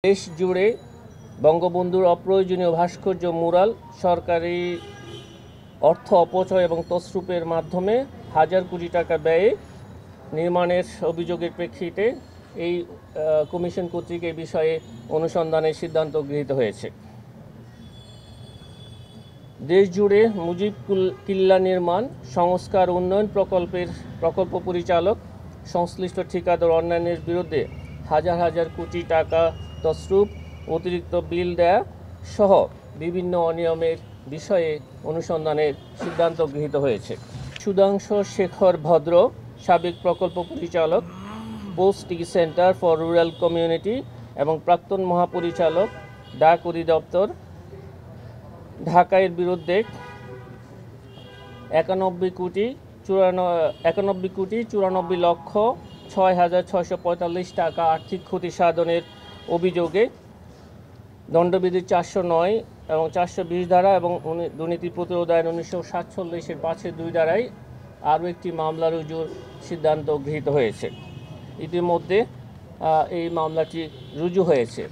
দেশ জুড়ে বঙ্গবন্ধুর অপ্রয়োজনীয় ভাস্কর্য মুরাল সরকারি অর্থ অপচয় এবং তছরূপের মাধ্যমে হাজার কোটি টাকা ব্যয়ে নির্মাণের অভিযোগের প্রেক্ষিতে এই কমিশন কর্তৃক এই বিষয়ে অনুসন্ধানের সিদ্ধান্ত গৃহীত হয়েছে। দেশ জুড়ে মুজিব কিল্লা নির্মাণ সংস্কার উন্নয়ন প্রকল্প পরিচালক সংশ্লিষ্ট ঠিকাদার অন্যান্যের বিরুদ্ধে হাজার হাজার কোটি টাকা তছরূপ অতিরিক্ত বিল দেয়া সহ বিভিন্ন অনিয়মের বিষয়ে অনুসন্ধানের সিদ্ধান্ত গৃহীত হয়েছে। সুধাংশু শেখর ভদ্র, সাবেক প্রকল্প পরিচালক, post centre for rural community এবং প্রাক্তন মহাপরিচালক, ডাক অধিদপ্তর, ঢাকার বিরুদ্ধে 91,94,06,645 টাকা আর্থিক ক্ষতি সাধনের অভিযোগে দণ্ডবিধি 409 এবং 420 ধারা এবং দুর্নীতি প্রতিরোধ আইন 1947-এর 5-2 ধারায় আরও একটি মামলা রুজুর সিদ্ধান্ত গৃহীত হয়েছে। ইতিমধ্যে এই মামলাটি রুজু হয়েছে।